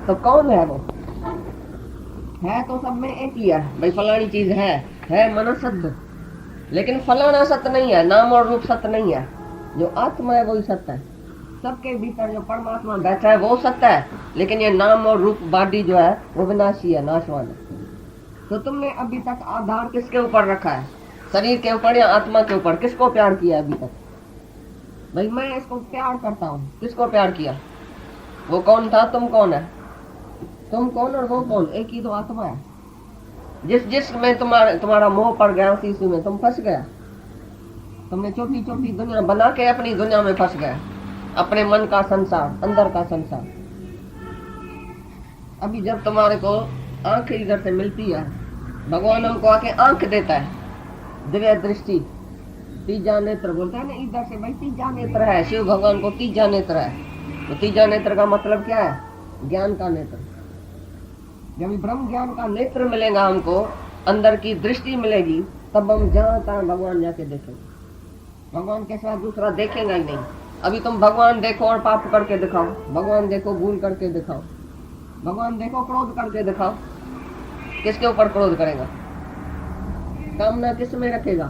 तो कौन है वो? है तो सब में एक ही है भाई, फलानी चीज है मन सत्य, लेकिन फलाना सत्य नहीं है, नाम और रूप सत्य नहीं है। जो आत्मा है वही सत्य है। सबके भीतर जो परमात्मा बैठा है वो सत्य है, लेकिन ये नाम और रूप बॉडी जो है वो विनाशी है, नाशवान है। तो तुमने अभी तक आधार किसके ऊपर रखा है? शरीर के ऊपर या आत्मा के ऊपर? किसको प्यार किया अभी तक? भाई मैं इसको प्यार करता हूँ, किसको प्यार किया? वो कौन था? तुम कौन है? तुम कौन और वो कौन? एक ही तो आत्मा है। जिस में तुम्हारा मोह पड़ गया उसी में तुम फंस गया। तुमने छोटी छोटी दुनिया बना के अपनी दुनिया में फंस गए, अपने मन का संसार, अंदर का संसार। अभी जब तुम्हारे को आंख इधर से मिलती है, भगवान हमको आके आंख देता है, दिव्य दृष्टि, तीजा नेत्र बोलता है ना इधर से, भाई तीजा नेत्र है, शिव भगवान को तीजा नेत्र है। तो तीजा नेत्र का मतलब क्या है? ज्ञान का नेत्र। जब ब्रह्म ज्ञान का नेत्र मिलेगा हमको, अंदर की दृष्टि मिलेगी, तब हम जहाँ तहाँ भगवान जाके देखेंगे। भगवान के साथ दूसरा देखेगा ही नहीं। अभी तुम भगवान देखो और पाप करके दिखाओ, भगवान देखो भूल करके दिखाओ, भगवान देखो क्रोध करके दिखाओ, किसके ऊपर क्रोध करेगा? कामना किस में रखेगा?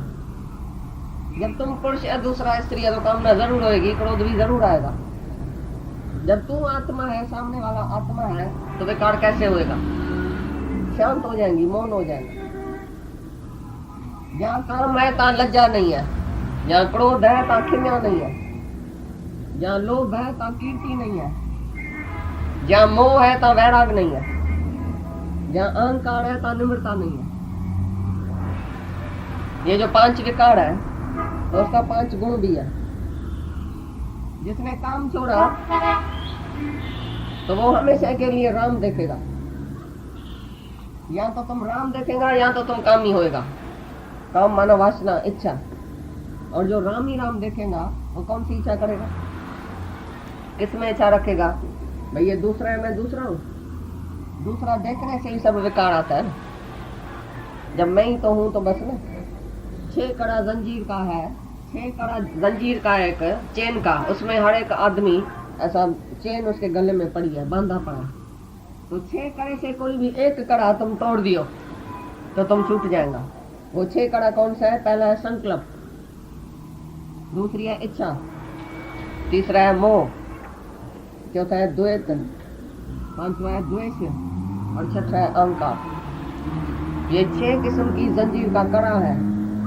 जब तुम पुरुष या दूसरा स्त्री है तो कामना जरूर होगी, क्रोध भी जरूर आएगा। जब तू आत्मा है, सामने वाला आत्मा है, तो विकार कैसे होएगा? शांत हो जाएंगी, मौन हो जाएंगे। जहाँ काम है तहाँ लज्जा नहीं है, जहाँ क्रोध है तहाँ खिम्या नहीं है, जहाँ लोभ है तहाँ कीर्ति नहीं है, जहाँ मोह है तहाँ वैराग नहीं है, जहाँ अहंकार है तहाँ निम्रता नहीं है। ये जो 5 विकार है तो उसका 5 गुण भी है। जिसने काम छोड़ा तो वो हमेशा के लिए राम देखेगा। या तो तुम राम देखेगा या तो तुम काम ही होएगा। काम माना वासना, इच्छा। और जो राम ही राम देखेगा वो कौन सी इच्छा करेगा? किसमें इच्छा रखेगा? भाई ये दूसरा है, मैं दूसरा हूँ। दूसरा देखने से ही सब विकार आता है। जब मैं ही तो हूँ तो बस ना। 6 कड़ा जंजीर का है, 6 कड़ा जंजीर का एक चेन का, उसमें हर एक आदमी ऐसा चेन उसके गले में पड़ी है, बांधा पड़ा। तो 6 कड़े से कोई भी एक कड़ा तुम तोड़ दियो तो तुम छूट जाएगा। वो 6 कड़ा कौन सा है? पहला है संकल्प, दूसरी है इच्छा, तीसरा है मोह, चौथा है द्वेष, पांचवा है द्वेष और छठा है अहंकार। ये 6 किस्म की जंजीर का कड़ा है,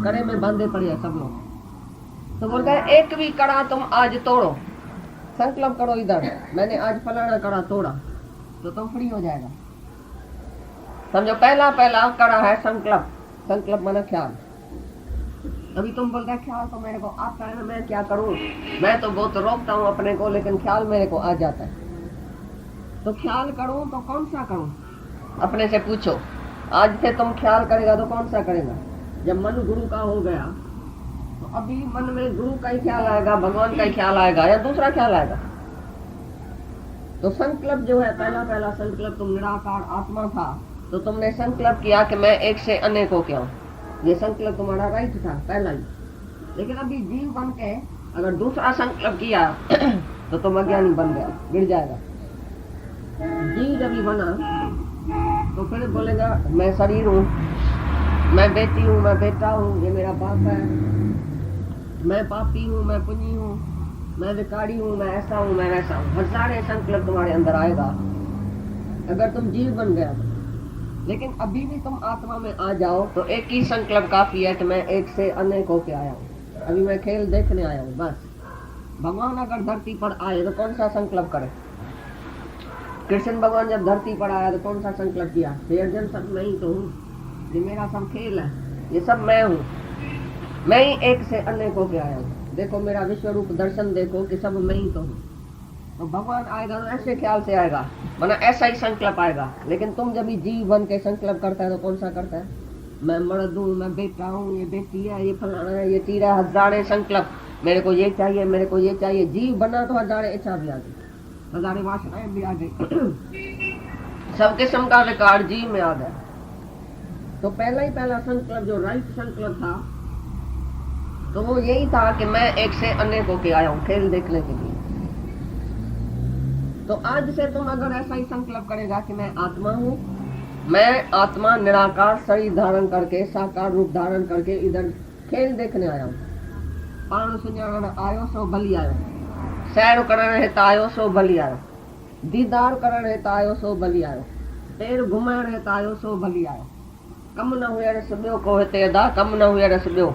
कड़े में बांधे पड़े हैं सब लोग। तो बोलता है एक भी कड़ा तुम आज तोड़ो, संकल्प करो इधर, मैंने आज फलाना कड़ा तोड़ा, तो तुम फ्री हो जाएगा। समझो, पहला कड़ा है संकल्प। संकल्प माना ख्याल। अभी तुम बोलते हैं ख्याल तो मेरे को आता है ना, मैं क्या करूं? मैं तो बहुत रोकता हूं अपने को, लेकिन ख्याल मेरे को आ जाता है। तो ख्याल करूं तो कौन सा करूं? अपने से पूछो। आज से तुम ख्याल करेगा तो कौन सा करेगा? जब मन गुरु का हो गया तो अभी मन में गुरु का ही ख्याल आएगा, भगवान का ही ख्याल आएगा, या दूसरा ख्याल आएगा? तो संकल्प जो है, पहला संकल्प तुम निराकार आत्मा था, तो तुमने संकल्प किया कि मैं एक से अनेक हो क्या हूं। ये संकल्प तुम्हारा राइट था पहला ही। लेकिन अभी जीव बन के अगर दूसरा संकल्प किया तो तुम अज्ञानी बन गया, गिर जाएगा। जीव जब भी बना तो फिर बोलेगा मैं शरीर हूँ, मैं बेटी हूँ, मैं बेटा हूँ, ये मेरा बाप है, मैं पापी हूँ, मैं पुण्य हूँ, मैं विकारी हूँ, मैं ऐसा हूँ, मैं वैसा हूँ। हजारे संकल्प तुम्हारे अंदर आएगा अगर तुम जीव बन गया तो। लेकिन अभी भी तुम आत्मा में आ जाओ तो एक ही संकल्प काफी है कि मैं एक से अनेक होके आया हूँ। अभी मैं खेल देखने आया हूँ बस। भगवान अगर धरती पर आए तो कौन सा संकल्प करे? कृष्ण भगवान जब धरती पर आया तो कौन सा संकल्प किया? हे अर्जुन, सब मैं ही तो हूँ, ये मेरा सब खेल है, ये सब मैं हूँ, मैं ही एक से अनेक होके आया हूँ। देखो मेरा विश्व रूप दर्शन देखो कि सब मैं ही तो हूँ। तो भगवान आएगा तो ऐसे ख्याल से आएगा, वरना ऐसा ही संकल्प आएगा। लेकिन तुम जब भी जीव बन के संकल्प करता है तो कौन सा करता है? मैं मर्द हूँ, मैं बेटा हूँ, ये बेटी है, ये फलाना है, ये तीरा, हजारे संकल्प, मेरे को ये चाहिए, मेरे को ये चाहिए। जीव बना तो हजारे इच्छा भी आ गई, हजारे वासनाएं भी आ गई। सब किस्म का विकार जीव में आ गया। तो पहला संकल्प जो राइट संकल्प था तो वो यही था कि मैं एक से अनेक होके आया हूँ खेल देखने के लिए। तो आज से तुम अगर ऐसा ही संकल्प करेगा कि मैं आत्मा हूँ, मैं आत्मा निराकार शरीर धारण करके साकार रूप धारण करके इधर खेल देखने आया हूँ, पाण सुञाणण आयो सो भली आयो, सैर करण हेत आयो सो भली आयो, दीदार करण हेत आयो सो भली आयो, पैर घुमाइण हेत आयो सो भली आयो, कम न हुए रस ॿियो को हिते अदा, कम न हुए रस ॿियो।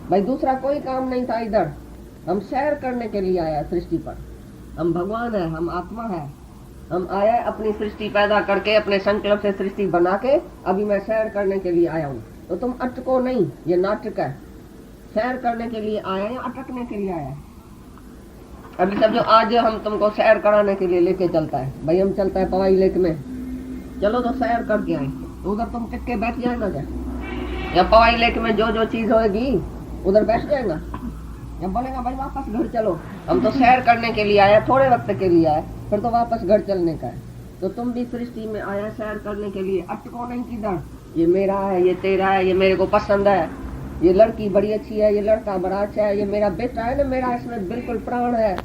भाई दूसरा कोई काम नहीं था इधर, हम सैर करने के लिए आया सृष्टि पर। हम भगवान है, हम आत्मा है, हम आया अपनी सृष्टि पैदा करके अपने संकल्प से सृष्टि बना के अभी मैं सैर करने के लिए आया हूँ। तो तुम अटको नहीं, ये नाटक है। सैर करने के लिए आया या अटकने के लिए आया? अभी सब जो आज हम तुमको सैर कराने के लिए लेके चलता है, भाई हम चलता है पवाई लेक में, चलो तो सैर करके आए, तो उधर तुम टिक के बैठ जाए ना क्या? या पवाई लेक में जो जो चीज होगी उधर बैठ जाएगा या बोलेगा भाई वापस घर चलो? हम तो सैर करने के लिए आया, थोड़े वक्त के लिए आया, फिर तो वापस घर चलने का है। तो तुम भी सृष्टि में आया सैर करने के लिए, अटको नहीं किधर, ये मेरा है, ये तेरा है, ये मेरे को पसंद है, ये लड़की बड़ी अच्छी है, ये लड़का बड़ा अच्छा है, ये मेरा बेटा है ना, मेरा इसमें बिल्कुल प्राण है,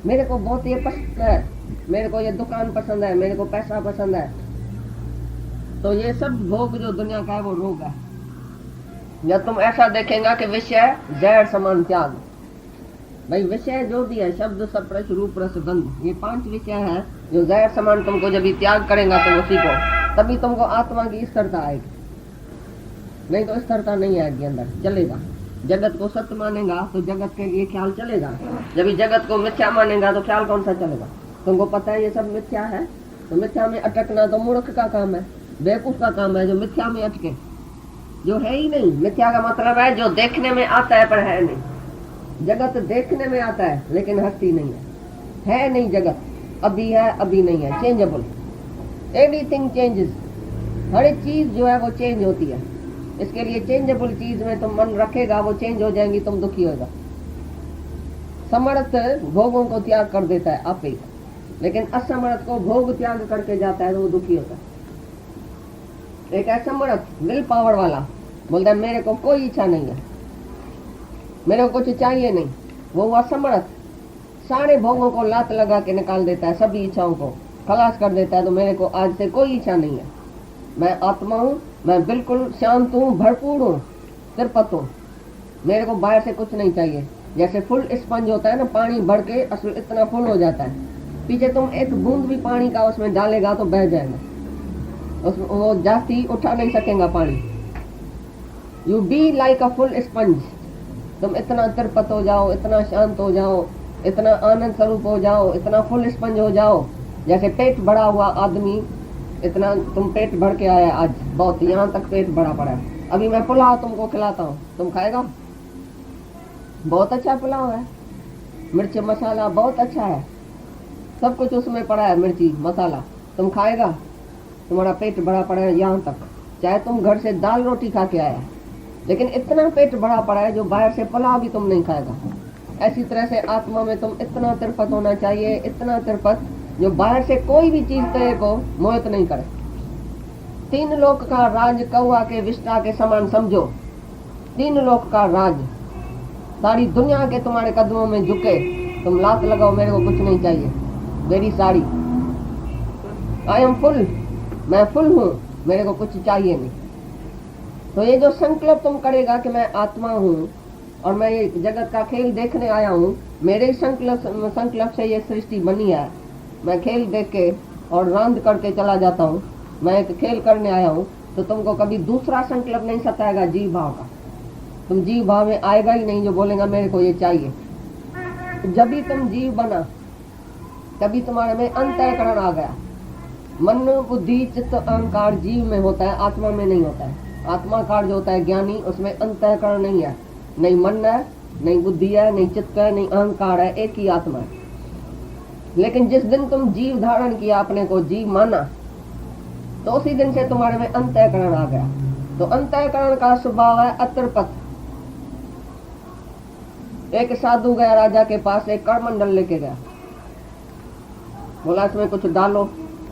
मेरे को बहुत ये पसंद है, मेरे को ये दुकान पसंद है, मेरे को पैसा पसंद है। तो ये सब भोग जो दुनिया का है वो रोग है। या तुम ऐसा देखेगा कि विषय जहर समान त्याग, भाई विषय जो भी है, शब्द स्पर्श रूप रस गंध, ये 5 विषय है जो जहर समान तुमको जब त्याग करेगा तुम उसी को, तभी तुमको आत्मा की स्थिरता आएगी, नहीं तो स्थिरता नहीं आएगी अंदर। चलेगा जगत को सत्य मानेगा तो जगत के लिए ख्याल चलेगा, जब जगत को मिथ्या मानेगा तो ख्याल कौन सा चलेगा? तुमको पता है ये सब मिथ्या है, तो मिथ्या में अटकना तो मूर्ख का काम है, बेवकूफ का काम है जो मिथ्या में अटके, जो है ही नहीं। मिथ्या का मतलब है जो देखने में आता है पर है नहीं। जगत देखने में आता है लेकिन हस्ती नहीं है नहीं जगत, अभी है अभी नहीं है, चेंजेबल, एवरीथिंग चेंजेस, हर एक चीज जो है वो चेंज होती है। इसके लिए चेंजेबल चीज में तुम मन रखेगा वो चेंज हो जाएंगी, तुम दुखी होगा। समर्थ भोगों को त्याग कर देता है आप ही, लेकिन असमर्थ को भोग त्याग करके जाता है तो वो दुखी होता है। एक असमर्थ विल पावर वाला बोलता है मेरे को कोई इच्छा नहीं है, मेरे को कुछ चाहिए नहीं, वो असमर्थ सारे भोगों को लात लगा के निकाल देता है, सभी इच्छाओं को खलास कर देता है। तो मेरे को आज से कोई इच्छा नहीं है, मैं आत्मा हूँ, मैं बिल्कुल शांत हूँ, भरपूर हूँ, तिरपत हूँ, मेरे को बाहर से कुछ नहीं चाहिए। जैसे फुल स्पंज होता है ना, पानी भर के इतना फुल हो जाता है, पीछे तुम एक बूंद भी पानी का उसमें डालेगा तो बह जाएगा, उसमें वो जाती उठा नहीं सकेगा पानी। You be like a full sponge, तुम इतना तिरपत हो जाओ, इतना शांत हो जाओ, इतना आनंद स्वरूप हो जाओ, इतना फुल स्पंज हो जाओ। जैसे पेट भरा हुआ आदमी, इतना तुम पेट भर के आया आज, बहुत यहाँ तक पेट भरा पड़ा है। अभी मैं पुलाव तुमको खिलाता हूँ, तुम खाएगा? बहुत अच्छा पुलाव है, मिर्च मसाला बहुत अच्छा है, सब कुछ उसमें पड़ा है, मिर्ची मसाला, तुम खाएगा? तुम्हारा पेट भरा पड़ा है यहाँ तक, चाहे तुम घर से दाल रोटी खा के आया, लेकिन इतना पेट भरा पड़ा है जो बाहर से पुलाव भी तुम नहीं खाएगा। ऐसी तरह से आत्मा में तुम इतना तिरपत होना चाहिए, इतना तिरपत जो बाहर से कोई भी चीज तेरे को मोहित नहीं करे। 3 लोक का राज कौआ के विष्टा के समान समझो, 3 लोक का राज, सारी दुनिया के तुम्हारे कदमों में झुके, तुम लात लगाओ मेरे को कुछ नहीं चाहिए, मेरी साड़ी, आई एम फुल, मैं फुल हूँ, मेरे को कुछ चाहिए नहीं। तो ये जो संकल्प तुम करेगा कि मैं आत्मा हूँ और मैं ये जगत का खेल देखने आया हूँ, मेरे संकल्प से ये सृष्टि बनी है, मैं खेल देख के और रांध करके चला जाता हूँ, मैं एक खेल करने आया हूँ, तो तुमको कभी दूसरा संकल्प नहीं सताएगा जीव भाव का। तुम जीव भाव में आएगा ही नहीं जो बोलेगा मेरे को ये चाहिए। जब भी तुम जीव बना तभी तुम्हारे में अंतःकरण आ गया। मन बुद्धि चित्त अहंकार जीव में होता है, आत्मा में नहीं होता है। आत्माकार जो होता है ज्ञानी, उसमें अंतःकरण नहीं है, नहीं मन है, नहीं बुद्धि है, नहीं चित्त है, नहीं अहंकार है, एक ही आत्मा है। लेकिन जिस दिन तुम जीव धारण किया, अपने को जीव माना, तो उसी दिन से तुम्हारे में अंतःकरण आ गया। तो अंतःकरण का स्वभाव है अतिरपत। एक साधु गया राजा के पास, एक करमंडल लेके गया, बोला इसमें कुछ डालो।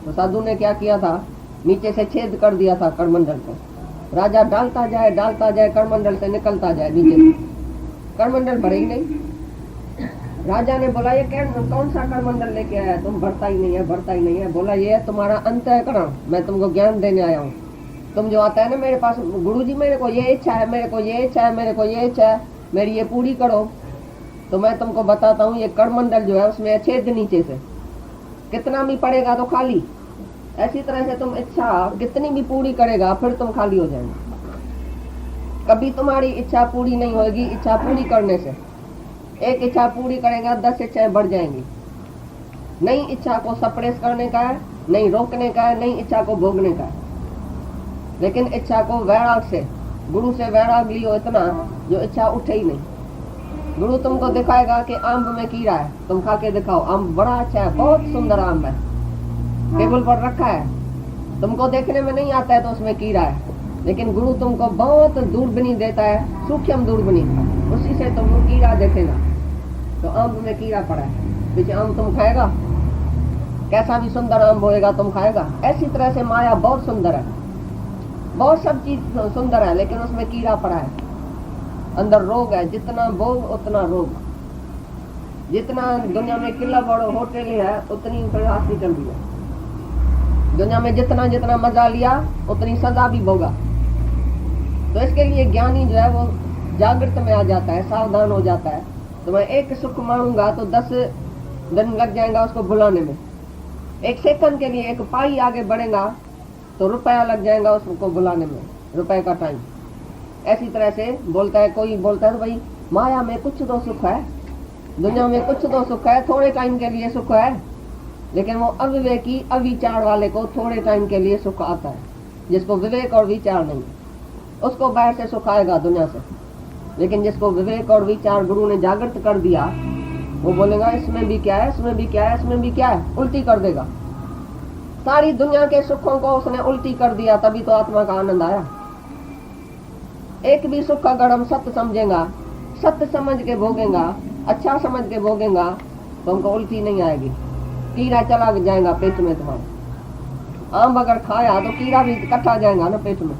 तो साधु ने क्या किया था, नीचे से छेद कर दिया था करमंडल को। राजा डालता जाए करमंडल से निकलता जाए नीचे से, करमंडल भरे ही नहीं। राजा ने बोला, ये कौन सा करमंडल लेके आया, तुम भरता ही नहीं है, भरता ही नहीं है। बोला, ये है तुम्हारा अंतःकरण, मैं तुमको ज्ञान देने आया हूँ। तुम जो आता है ना मेरे पास, गुरुजी मेरे को ये इच्छा है, मेरे को ये इच्छा है, मेरे को ये इच्छा है, मेरी ये पूरी करो। तो मैं तुमको बताता हूँ, ये करमंडल जो है उसमें छेद नीचे से, कितना भी पड़ेगा तो खाली। ऐसी तरह से तुम इच्छा कितनी भी पूरी करेगा फिर तुम खाली हो जाएंगे। कभी तुम्हारी इच्छा पूरी नहीं होगी इच्छा पूरी करने से। एक इच्छा पूरी करेगा 10 इच्छाएं बढ़ जाएंगी। नई इच्छा को सप्रेस करने का है, नहीं रोकने का है, नहीं इच्छा को भोगने का है। लेकिन इच्छा को वैराग से, गुरु से वैराग लियो इतना जो इच्छा उठे ही नहीं। गुरु तुमको दिखाएगा कि आम में कीड़ा है, तुम खा के दिखाओ, आम बड़ा अच्छा है, बहुत सुंदर आम है, टेबल पर रखा है, तुमको देखने में नहीं आता है तो उसमें कीड़ा है। लेकिन गुरु तुमको बहुत दूरबीनी देता है, सूक्ष्म दूरबीनी, उसी से तुमको कीड़ा देखेगा। तो आम में कीड़ा पड़ा है, पीछे आम तुम खाएगा, कैसा भी सुंदर आम होएगा तुम खाएगा। ऐसी तरह से माया बहुत सुंदर है, बहुत सब चीज सुंदर है, लेकिन उसमें कीड़ा पड़ा है, अंदर रोग है। जितना भोग उतना रोग, जितना दुनिया में किला बड़ो होटल है उतनी फिर हॉस्पिटल भी है। दुनिया में जितना जितना मजा लिया उतनी सजा भी भोगा। तो इसके लिए ज्ञानी जो है वो जागृत में आ जाता है, सावधान हो जाता है। तो मैं एक सुख मांगूंगा तो 10 दिन लग जाएगा उसको भुलाने में। एक सेकंड के लिए एक पाई आगे बढ़ेगा तो रुपया लग जाएगा उसको भुलाने में, रुपए का टाइम। ऐसी तरह से बोलता है, कोई बोलता है भाई माया में कुछ तो सुख है, दुनिया में कुछ तो सुख है, थोड़े टाइम के लिए सुख है। लेकिन वो अविवेकी अविचार वाले को थोड़े टाइम के लिए सुख आता है। जिसको विवेक और विचार नहीं उसको बाहर से सुख आएगा दुनिया से। लेकिन जिसको विवेक और विचार गुरु ने जागृत कर दिया वो बोलेगा इसमें भी क्या है, इसमें भी क्या है, इसमें भी क्या है, उल्टी कर देगा। सारी दुनिया के सुखों को उसने उल्टी कर दिया, तभी तो आत्मा का आनंद आया। एक भी सुख अगर हम सत्य समझेगा, सत्य समझ के भोगेगा, अच्छा समझ के भोगेगा तो हमको उल्टी नहीं आएगी। कीड़ा चला जाएगा पेट में तुम्हारे। आम अगर खाया तो कीड़ा भी इकट्ठा जाएगा ना पेट में,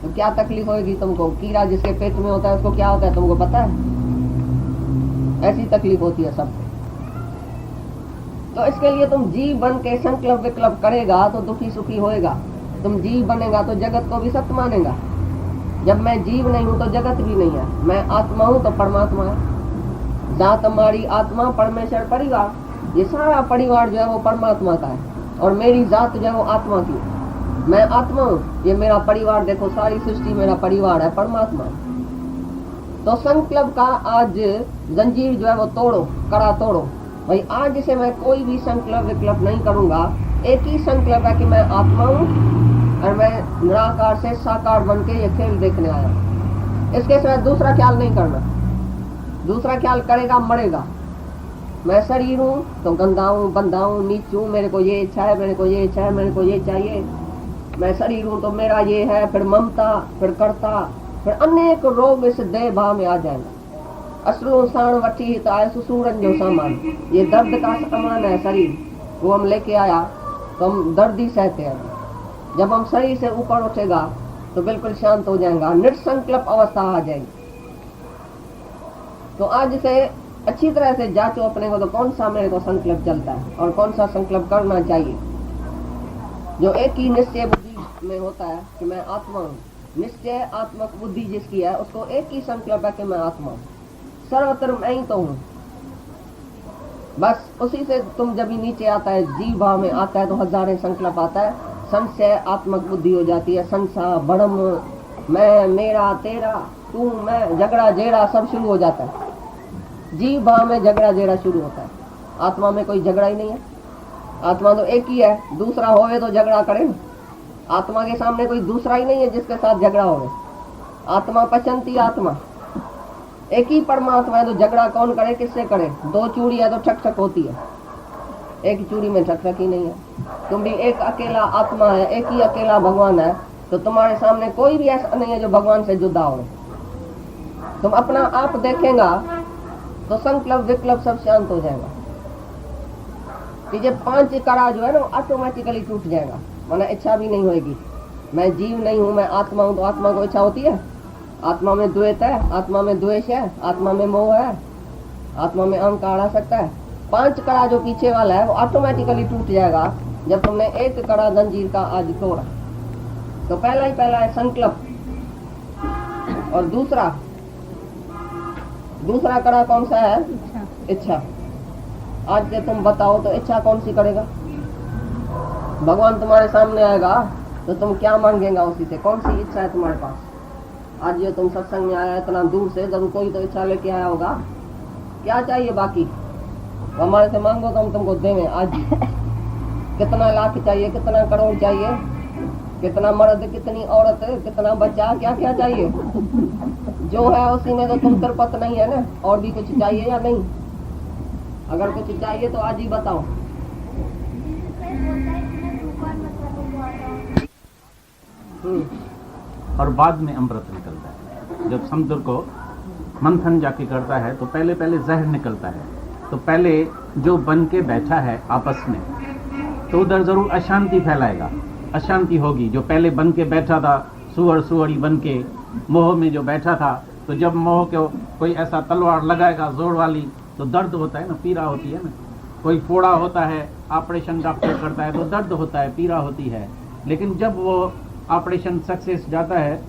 तो क्या तकलीफ होगी तुमको। कीड़ा जिसके पेट में होता है उसको क्या होता है तुमको पता है? ऐसी तकलीफ होती है सबको। तो इसके लिए तुम जीव बन के संकल्प विकल्प करेगा तो दुखी सुखी होएगा। तुम जीव बनेगा तो जगत को भी सत्य मानेगा। जब मैं जीव नहीं हूं तो जगत भी नहीं है, मैं आत्मा हूं तो परमात्मा है। जात हमारी आत्मा परमेश्वर परिवार, ये सारा परिवार जो है वो परमात्मा का है। और मेरी जात जो है वो आत्मा की है। मैं आत्मा हूँ, ये मेरा परिवार, देखो सारी सृष्टि मेरा परिवार है, परमात्मा। तो संकल्प का आज जंजीर जो है वो तोड़ो, कड़ा तोड़ो। भाई आज से मैं कोई भी संकल्प विकल्प नहीं करूंगा। एक ही संकल्प है कि मैं आत्मा हूँ और मैं निराकार से साकार बन के ये खेल देखने आया हूँ। इसके सिवा दूसरा ख्याल नहीं करना। दूसरा ख्याल करेगा मरेगा। मैं शरीर हूँ तो गंदा हूँ, बंधा हूँ, नीच हूँ, मेरे को ये इच्छा है, मेरे को ये इच्छा है, मेरे को ये चाहिए। मैं शरीर हूँ तो मेरा ये है, फिर ममता, फिर कर्ता, फिर अनेक रोग इस देह भाव में आ जाएगा। असलू साण वठी हित आए सुसूरन जो सामान, ये दर्द का सामान है शरीर, वो हम लेके आया तो हम दर्द ही सहते हैं। जब हम शरीर से ऊपर उठेगा तो बिल्कुल शांत हो जाएगा, निर्संकल्प अवस्था आ जाएगी। तो आज से अच्छी तरह से जांचो अपने को, तो कौन सा मेरे को संकल्प चलता है और कौन सा संकल्प करना चाहिए। जो एक ही निश्चय बुद्धि में होता है कि मैं आत्मा हूँ, निश्चय आत्मक बुद्धि जिसकी है उसको एक ही संकल्प है कि मैं आत्मा हूँ, सर्वत्र मैं ही तो हूँ। बस उसी से तुम जब ही नीचे आता है, जीव भाव में आता है, तो हजारों संकल्प आता है, संशय आत्मक बुद्धि हो जाती है। संसार बड़म, मैं, मेरा, तेरा, तू, मैं, झगड़ा जेड़ा सब शुरू हो जाता है। जीव भाव में झगड़ा जेड़ा शुरू होता है, आत्मा में कोई झगड़ा ही नहीं है। आत्मा तो एक ही है, दूसरा होवे तो झगड़ा करे। आत्मा के सामने कोई दूसरा ही नहीं है जिसके साथ झगड़ा होवे। आत्मा पचंती आत्मा, एक ही परमात्मा है, तो झगड़ा कौन करे, किससे करे। दो चूड़ी है तो ठक ठक होती है, एक चूड़ी में ठक ठक ही नहीं है। तुम भी एक अकेला आत्मा है, एक ही अकेला भगवान है, तो तुम्हारे सामने कोई भी ऐसा नहीं है जो भगवान से जुदा हो। तुम अपना आप देखेगा तो संकल्प विकल्प सब शांत हो जाएगा। कि जब 5 कड़ा जो है ना ऑटोमेटिकली टूट जाएगा, माना इच्छा भी नहीं होगी। मैं जीव नहीं हूँ, मैं आत्मा हूँ, तो आत्मा को इच्छा होती है। आत्मा में द्वैत है, आत्मा में द्वेष है, आत्मा में मोह है, आत्मा में अहंकार आ सकता है। 5 कड़ा जो पीछे वाला है वो ऑटोमेटिकली टूट जाएगा जब तुमने 1 कड़ा जंजीर का आज तोड़ा। तो पहला है संकल्प। और दूसरा कड़ा कौन सा है? इच्छा। आज से तुम बताओ तो इच्छा कौन सी करेगा? भगवान तुम्हारे सामने आएगा तो तुम क्या मांगेगा उसी से? कौन सी इच्छा है तुम्हारे पास? आज ये तुम सत्संग में आया इतना दूर से, जरूर कोई तो इच्छा लेके आया होगा। क्या चाहिए बाकी? हमारे से मांगो तो हम तुमको देंगे आज ही। कितना लाख चाहिए, कितना करोड़ चाहिए, कितना मर्द, कितनी औरत, कितना बच्चा, क्या क्या चाहिए? जो है उसी में तो तुम तिरपत नहीं है ना। और भी कुछ चाहिए या नहीं? अगर कुछ चाहिए तो आज ही बताओ। और बाद में अमृत निकलता है। जब समुद्र को मंथन जाके करता है तो पहले जहर निकलता है। तो पहले जो बन के बैठा है आपस में, तो उधर जरूर अशांति फैलाएगा, अशांति होगी। जो पहले बन के बैठा था, सुअड़ी बन के मोह में जो बैठा था, तो जब मोह को कोई ऐसा तलवार लगाएगा जोर वाली, तो दर्द होता है ना, पीड़ा होती है ना। कोई फोड़ा होता है, ऑपरेशन डॉक्टर करता है तो दर्द होता है, पीड़ा होती है। लेकिन जब वो ऑपरेशन सक्सेस जाता है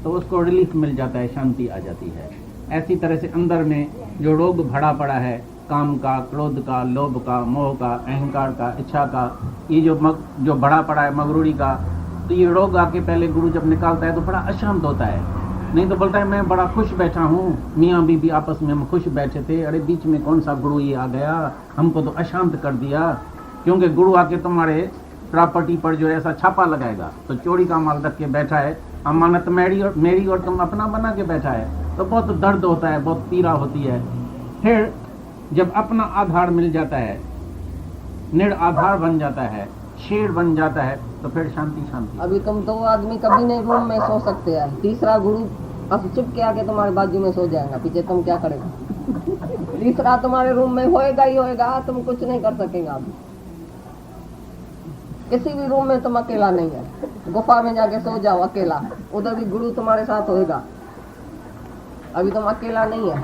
तो उसको रिलीफ मिल जाता है, शांति आ जाती है। ऐसी तरह से अंदर में जो रोग भरा पड़ा है, काम का, क्रोध का, लोभ का, मोह का, अहंकार का, इच्छा का, ये जो भरा पड़ा है मगरूरी का, तो ये रोग आके पहले गुरु जब निकालता है तो बड़ा अशांत होता है। नहीं तो बोलता है मैं बड़ा खुश बैठा हूँ, मियाँ बीबी आपस में हम खुश बैठे थे, अरे बीच में कौन सा गुरु ये आ गया, हमको तो अशांत कर दिया। क्योंकि गुरु आके तुम्हारे प्रॉपर्टी पर जो ऐसा छापा लगाएगा, तो चोरी का माल रख के बैठा है, अमानत मेरी और तुम अपना बना के बैठा है, तो बहुत दर्द होता है, बहुत पीड़ा होती है। फिर जब अपना आधार मिल जाता है, निर आधार बन जाता है, शेर बन जाता है, तो फिर शांति। अभी तुम 2 आदमी कभी नहीं रूम में सो सकते हैं, तीसरा गुरु अब चुप के आके तुम्हारे बाजू में सो जाएगा, पीछे तुम क्या करेगा? तीसरा तुम्हारे रूम में होएगा ही होएगा, तुम कुछ नहीं कर सकेगा। अभी किसी भी रूम में तुम अकेला नहीं है। गुफा में जाके सो जाओ अकेला, उधर भी गुरु तुम्हारे साथ होएगा। अभी तुम अकेला नहीं है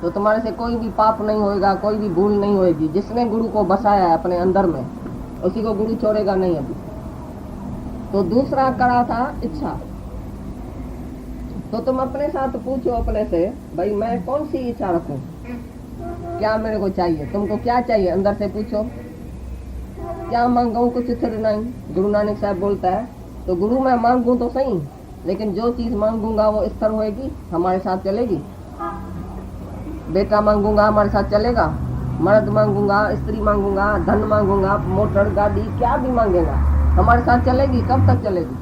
तो तुम्हारे से कोई भी पाप नहीं होएगा, कोई भी भूल नहीं होएगी। जिसने गुरु को बसाया है अपने अंदर में, उसी को गुरु छोड़ेगा नहीं अभी। तो दूसरा कड़ा था इच्छा। तो तुम अपने साथ पूछो अपने से, भाई मैं कौन सी इच्छा रखूं? क्या मेरे को चाहिए? तुमको क्या चाहिए? अंदर से पूछो, क्या मांगू? कुछ स्थिर नहीं। गुरु नानक साहब बोलता है, तो गुरु मैं मांगू तो सही, लेकिन जो चीज मांगूंगा वो स्थिर होएगी, हमारे साथ चलेगी। बेटा मांगूंगा हमारे साथ चलेगा, मर्द मांगूंगा, स्त्री मांगूंगा, धन मांगूंगा, मोटर गाड़ी, क्या भी मांगेगा हमारे साथ चलेगी? कब तक चलेगी?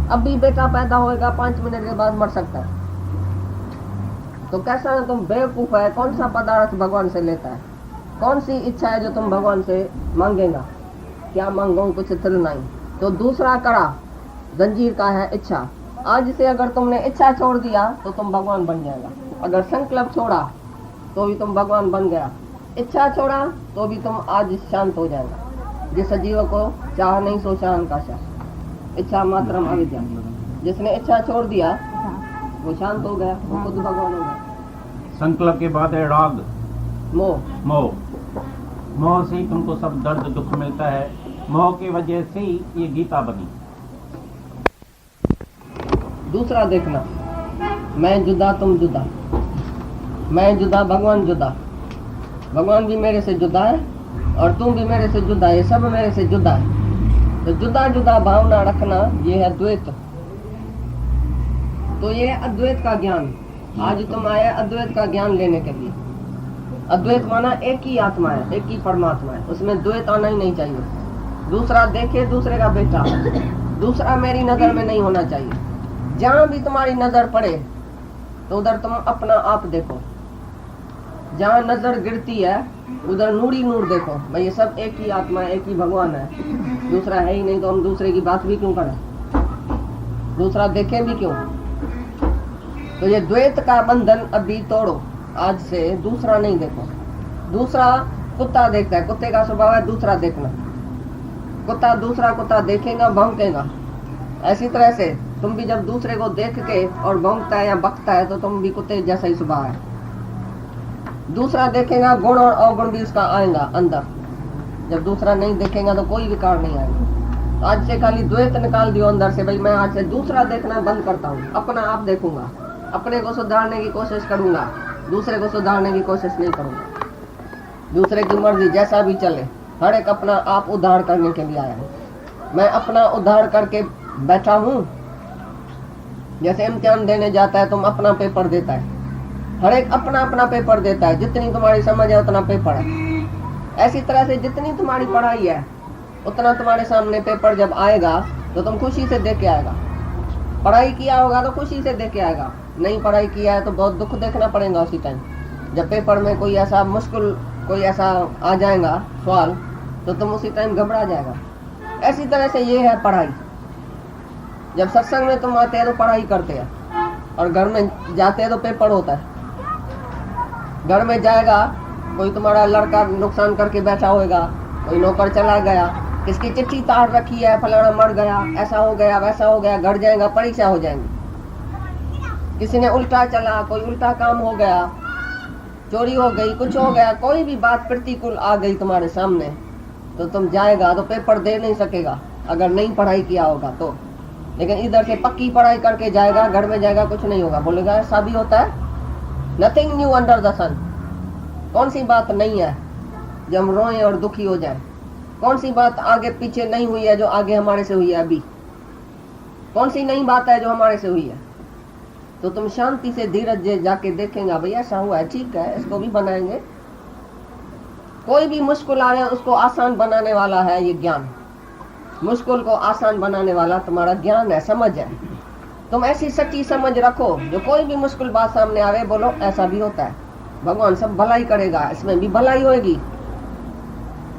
अभी बेटा पैदा होएगा, 5 मिनट के बाद मर सकता है। तो कैसा है तुम बेवकूफ है? कौन सा पदार्थ भगवान से लेता है? कौन सी इच्छा है जो तुम भगवान से मांगेगा? क्या मांगो? कुछ स्थिर नहीं। तो दूसरा कड़ा जंजीर का है इच्छा। आज से अगर तुमने इच्छा छोड़ दिया तो तुम भगवान बन जाएगा। अगर संकल्प छोड़ा तो भी तुम भगवान बन गया, इच्छा छोड़ा तो भी तुम आज शांत हो जाएगा। जिस जीव को चाह नहीं सो शान का शाह, इच्छा मात्रम अविद्या। जिसने इच्छा छोड़ दिया वो शांत हो गया, वो खुद भगवान हो गया। संकल्प के बाद है राग, मोह से ही तुमको सब दर्द दुख मिलता है। मोह की वजह से ही ये गीता बनी। दूसरा देखना, मैं जुदा तुम जुदा, मैं जुदा भगवान जुदा। भगवान भी मेरे से जुदा है और तुम भी मेरे से जुदा है, सब मेरे से जुदा है। तो जुदा जुदा भावना रखना, ये है द्वैत। तो ये अद्वैत का ज्ञान। आज तुम आए अद्वैत का ज्ञान लेने के लिए। अद्वैत माना एक ही आत्मा है, एक ही परमात्मा है, उसमें द्वैत आना ही नहीं चाहिए। दूसरा देखे दूसरे का बेटा, दूसरा मेरी नजर में नहीं होना चाहिए। जहां भी तुम्हारी नजर पड़े तो उधर तुम अपना आप देखो। जहां नजर गिरती है उधर नूर ही नूर देखो। भाई ये सब एक ही आत्मा है, एक ही भगवान है, दूसरा है ही नहीं। तो हम दूसरे की बात भी क्यों करें? दूसरा देखें भी क्यों? तो ये द्वैत का बंधन अभी तोड़ो। आज से दूसरा नहीं देखो। दूसरा कुत्ता देखता है, कुत्ते का स्वभाव है दूसरा देखना। कुत्ता दूसरा कुत्ता देखेगा, भौंकेगा। ऐसी तरह से तुम भी जब दूसरे को देख के और भौंकता है या बकता है तो तुम भी कुत्ते जैसा ही स्वभाव है। दूसरा देखेगा गुण और अवगुण भी उसका आएगा अंदर। जब दूसरा नहीं देखेगा तो कोई विकार नहीं आएगा। तो आज से खाली द्वैत निकाल दियो अंदर से, भाई मैं आज से दूसरा देखना बंद करता हूँ, अपना आप देखूंगा, अपने को सुधारने की कोशिश करूंगा, दूसरे को सुधारने की कोशिश नहीं करूंगा। दूसरे की मर्जी जैसा भी चले, हर एक अपना आप उद्धार करने के लिए आया है। मैं अपना उद्धार करके बैठा हूँ। जैसे इम्तिहान देने जाता है, तुम अपना पेपर देता है, हर एक अपना अपना पेपर देता है, जितनी तुम्हारी समझ है उतना पेपर है। ऐसी तरह से जितनी तुम्हारी पढ़ाई है उतना तुम्हारे सामने पेपर जब आएगा तो तुम खुशी से दे के आएगा। पढ़ाई किया होगा तो खुशी से दे के आएगा, नहीं पढ़ाई किया है तो बहुत दुख देखना पड़ेगा उसी टाइम। जब पेपर में कोई ऐसा मुश्किल कोई ऐसा आ जाएगा सवाल तो तुम उसी टाइम घबरा जाएगा। ऐसी तरह से ये है पढ़ाई। जब सत्संग में तुम आते हैं तो पढ़ाई करते हैं और घर में जाते हैं तो पेपर होता है। घर में जाएगा कोई तुम्हारा लड़का नुकसान करके बैठा होगा, कोई नौकर चला गया, किसकी चिट्ठी तार रखी है, फलाना मर गया, ऐसा हो गया वैसा हो गया, घर जाएगा परीक्षा हो जाएंगी। किसी ने उल्टा चला, कोई उल्टा काम हो गया, चोरी हो गई, कुछ हो गया, कोई भी बात प्रतिकूल आ गई तुम्हारे सामने तो तुम जाएगा तो पेपर दे नहीं सकेगा अगर नहीं पढ़ाई किया होगा तो। लेकिन इधर से पक्की पढ़ाई करके जाएगा, घर में जाएगा कुछ नहीं होगा, बोलेगा ऐसा भी होता है, नथिंग न्यू अंडर द सन। कौन सी बात नहीं है जो हम रोएं और दुखी हो जाए? कौन सी बात आगे पीछे नहीं हुई है जो आगे हमारे से हुई है अभी? कौन सी नई बात है जो हमारे से हुई है? तो तुम शांति से धीरज जाके देखेंगे भाई ऐसा हुआ है, ठीक है, इसको भी बनाएंगे। कोई भी मुश्किल आ रहा है उसको आसान बनाने वाला है ये ज्ञान। मुश्किल को आसान बनाने वाला तुम्हारा ज्ञान है, समझ है। तुम ऐसी सच्ची समझ रखो जो कोई भी मुश्किल बात सामने आवे बोलो ऐसा भी होता है, भगवान सब भलाई करेगा, इसमें भी भलाई होगी।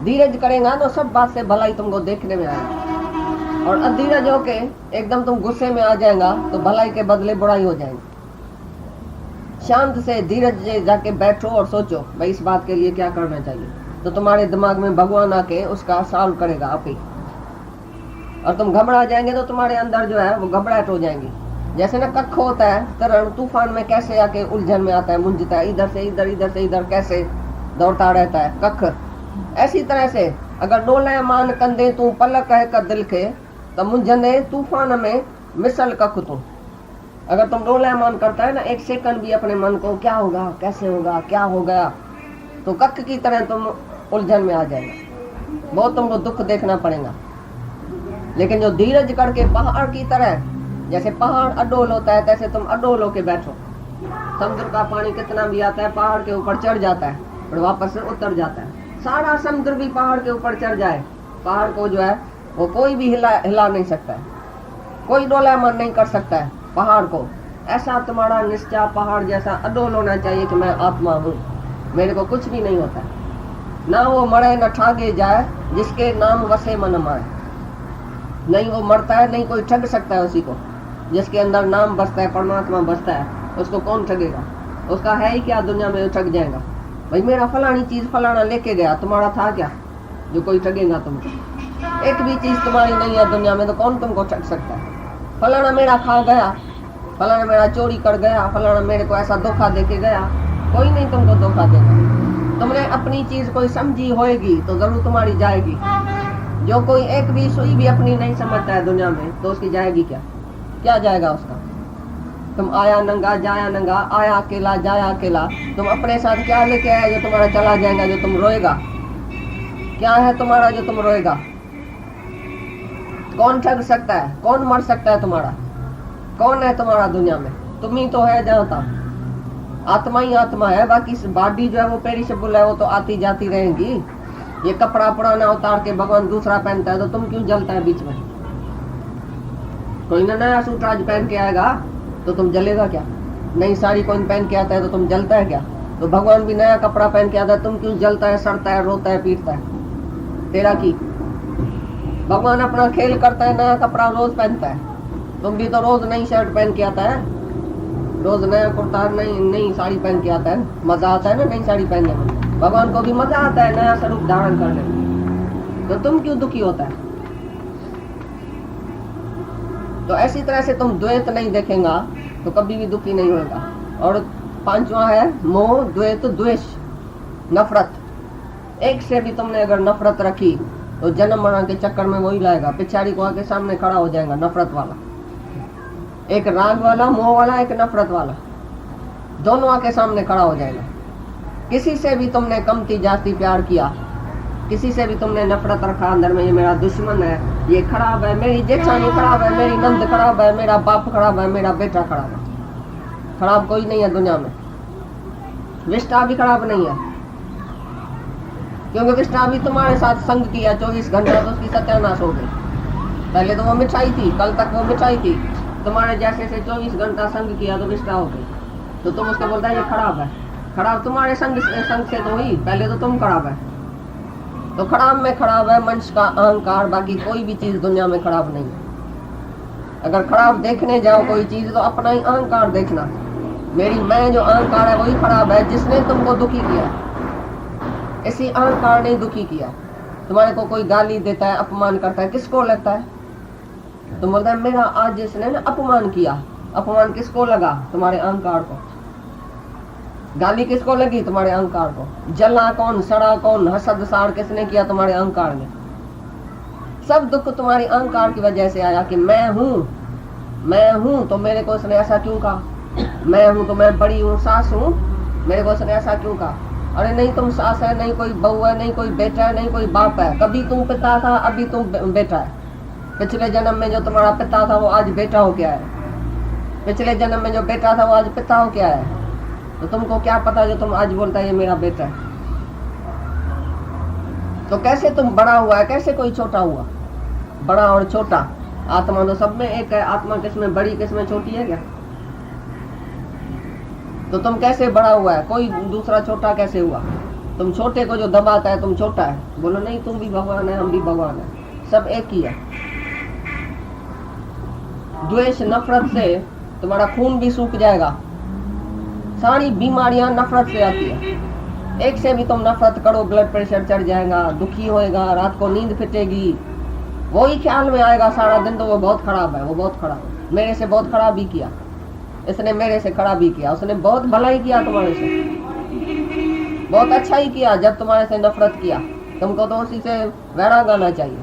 धीरज करेगा तो सब बात से भलाई तुमको देखने में आएगी। और अधीरज होके एकदम तुम गुस्से में आ जाएगा तो भलाई के बदले बुराई हो जाएगी। शांत से धीरज से जाके बैठो और सोचो भाई इस बात के लिए क्या करना चाहिए, तो तुम्हारे दिमाग में भगवान आके उसका सॉल्व करेगा आप ही। और तुम घबरा जाएंगे तो तुम्हारे अंदर जो है वो घबराहट हो जाएंगी। जैसे ना कख होता है, तरण तूफान में कैसे आके उलझन में आता है, मुंझता है, इधर से इधर इधर से इधर कैसे दौड़ता रहता है कख। ऐसी तरह से अगर डोले मान कंधे तू पलक है का दिल के तो मुंझने तूफान में मिसल कख तू। अगर तुम डोले मान करता है ना एक सेकंड भी अपने मन को क्या होगा कैसे होगा क्या हो गया, तो कख की तरह तुम उलझन में आ जाएगा, बहुत तुमको दुख देखना पड़ेगा। लेकिन जो धीरज करके पहाड़ की तरह, जैसे पहाड़ अडोल होता है तैसे तुम अडोल होके बैठो। समुद्र का पानी कितना भी आता है पहाड़ के ऊपर चढ़ जाता है और वापस से उतर जाता है। सारा समुद्र भी पहाड़ के ऊपर चढ़ जाए, पहाड़ को जो है वो कोई भी हिला नहीं सकता है, कोई डोलायमान नहीं कर सकता है पहाड़ को। ऐसा तुम्हारा निश्चय पहाड़ जैसा अडोल होना चाहिए कि मैं आत्मा हूँ, मेरे को कुछ भी नहीं होता है। ना वो मरे न ठागे जाए जिसके नाम वसे मन माए। नहीं वो मरता है, नहीं कोई ठग सकता है उसी को। जिसके अंदर नाम बसता है, परमात्मा बसता है, उसको कौन ठगेगा? उसका है ही क्या दुनिया में ठग जाएगा? भाई मेरा फलानी चीज फलाना लेके गया, तुम्हारा था क्या जो कोई ठगेगा तुमको? एक भी चीज तुम्हारी नहीं है दुनिया में तो कौन तुमको ठग सकता है? फलाना मेरा खा गया, फलाना मेरा चोरी कर गया, फलाना मेरे को ऐसा धोखा देके गया, कोई नहीं तुमको धोखा देगा। तुमने अपनी चीज कोई समझी होएगी तो जरूर तुम्हारी जाएगी। जो कोई एक भी सुई भी अपनी नहीं समझता है दुनिया में तो उसकी जाएगी क्या? क्या जाएगा उसका? तुम आया नंगा जाया नंगा, आया अकेला जाया अकेला। तुम अपने साथ क्या लेके आया जो तुम्हारा चला जाएगा, जो तुम रोएगा? क्या है तुम्हारा जो तुम रोएगा? कौन ठग सकता है? कौन मर सकता है तुम्हारा? कौन है तुम्हारा दुनिया में? तुम ही तो है जहाँ था। आत्मा ही आत्मा है, बाकी बॉडी जो है वो पेरिशेबल है, वो तो आती जाती रहेगी। ये कपड़ा पुराना उतार के भगवान दूसरा पहनता है तो तुम क्यों जलता है बीच में? कोई नया सूट आज पहन के आएगा तो तुम जलेगा क्या? नई साड़ी कोई पहन के आता है तो तुम जलता है क्या? तो भगवान भी नया कपड़ा पहन के आता है, तुम क्यों जलता है, सड़ता है, रोता है, पीटता है? तेरा की भगवान अपना खेल करता है, नया कपड़ा रोज पहनता है। तुम भी तो रोज नई शर्ट पहन के आता है, रोज नया कुर्ता नई साड़ी पहन के आता है। मजा आता है ना नई साड़ी पहनने में? भगवान को भी मजा आता है नया स्वरूप धारण करने में, तो तुम क्यों दुखी होता है? तो ऐसी तरह से तुम द्वैत नहीं देखेगा तो कभी भी दुखी नहीं होगा। और पांचवा है मोह द्वैत द्वेष। नफरत, एक से भी तुमने अगर नफरत रखी तो जन्म मरण के चक्कर में वही लाएगा, पिछाड़ी को आके सामने खड़ा हो जाएगा नफरत वाला, एक राग वाला, मोह वाला, एक नफरत वाला, दोनों आके सामने खड़ा हो जाएगा। किसी से भी तुमने कमती जास्ती प्यार किया, किसी से भी तुमने नफरत रखा अंदर में, ये मेरा दुश्मन है, ये खराब है, मेरी जेठानी खराब है, मेरी नंद खराब है, मेरा बाप खराब है, मेरा बेटा खराब है। खराब कोई नहीं है दुनिया में, विष्टा भी खराब नहीं है, क्योंकि विष्टा भी तुम्हारे साथ संग किया 24 घंटा तो उसकी सत्यानाश हो गई। पहले तो वो मिठाई थी, कल तक वो मिठाई थी, तुम्हारे जैसे से 24 घंटा संग किया तो विष्टा हो गई, तो तुम उसको बोलता है ये खराब है। खराब तुम्हारे संग से तो हुई, पहले तो तुम खराब है। तो खराब में खराब है मनुष्य का अहंकार, बाकी कोई भी चीज दुनिया में खराब नहीं है। अगर खराब देखने जाओ कोई चीज तो अपना ही अहंकार देखना, मेरी मैं जो अहंकार है वही खराब है, जिसने तुमको दुखी किया, इसी अहंकार ने दुखी किया। तुम्हारे को कोई गाली देता है, अपमान करता है, किसको लगता है? तुम बोलते है मेरा आज जिसने ना अपमान किया, अपमान किसको लगा? तुम्हारे अहंकार को। गाली किसको लगी? तुम्हारे अहंकार को। जला कौन, सड़ा कौन, हसद साड़ किसने किया? तुम्हारे अहंकार ने। सब दुख तुम्हारी अहंकार की वजह से आया कि मैं हूँ तो मेरे को उसने ऐसा क्यों कहा, मैं हूँ तो मैं बड़ी हूँ, सास हूँ, मेरे को उसने ऐसा क्यों कहा। अरे नहीं तुम सास है, नहीं कोई बहू है, नहीं कोई बेटा है, नहीं कोई बाप है, कभी तुम पिता था, अभी तुम बेटा है। पिछले जन्म में जो तुम्हारा पिता था वो आज बेटा हो गया है, पिछले जन्म में जो बेटा था वो आज पिता हो गया है। तो तुमको क्या पता जो तुम आज बोलता है ये मेरा बेटा है। तो कैसे तुम बड़ा हुआ है, कैसे कोई छोटा हुआ? बड़ा और छोटा आत्मा तो सब में एक है, आत्मा किसमें बड़ी किसमें छोटी है क्या? तो तुम कैसे बड़ा हुआ है, कोई दूसरा छोटा कैसे हुआ? तुम छोटे को जो दबाता है तुम छोटा है, बोलो नहीं तुम भी भगवान है, हम भी भगवान है, सब एक ही है। द्वेष नफरत से तुम्हारा खून भी सूख जाएगा, सारी बीमारियां नफरत से आती है। एक से भी तुम नफरत करो, ब्लड प्रेशर चढ़ जाएगा, दुखी होएगा, रात को नींद फिटेगी, वही ख्याल में आएगा सारा दिन, तो वो बहुत खराब है, वो बहुत खराब है, मेरे से बहुत खराब ही किया, इसने मेरे से खराब ही किया, उसने बहुत भला ही किया तुम्हारे से, बहुत अच्छा ही किया। जब तुम्हारे से नफरत किया तुमको तो उसी से वैराग आना चाहिए।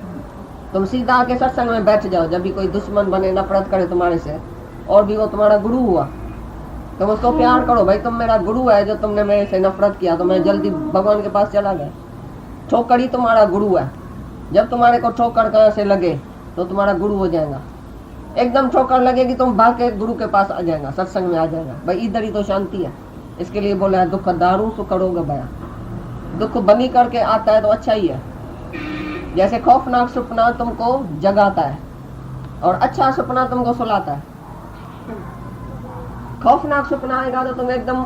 तुम सीधा आके सत्संग में बैठ जाओ, जब भी कोई दुश्मन बने, नफरत करे तुम्हारे से, और भी वो तुम्हारा गुरु हुआ, तुम उसको प्यार करो, भाई तुम मेरा गुरु है, जो तुमने मेरे से नफरत किया तो मैं जल्दी भगवान के पास चला गया। ठोकर ही तुम्हारा गुरु है, जब तुम्हारे को ठोकर कहाँ से लगे तो तुम्हारा गुरु हो जाएगा। एकदम ठोकर लगेगी तुम भाग के गुरु के पास आ जाएगा, सत्संग में आ जाएगा, भाई इधर ही तो शांति है। इसके लिए बोला है दुख दारू तो करोगे बया, दुख बनी करके आता है तो अच्छा ही है। जैसे खौफनाक सपना तुमको जगाता है और अच्छा सपना तुमको सुलाता है। खौफनाक सपना आएगा तो तुम एकदम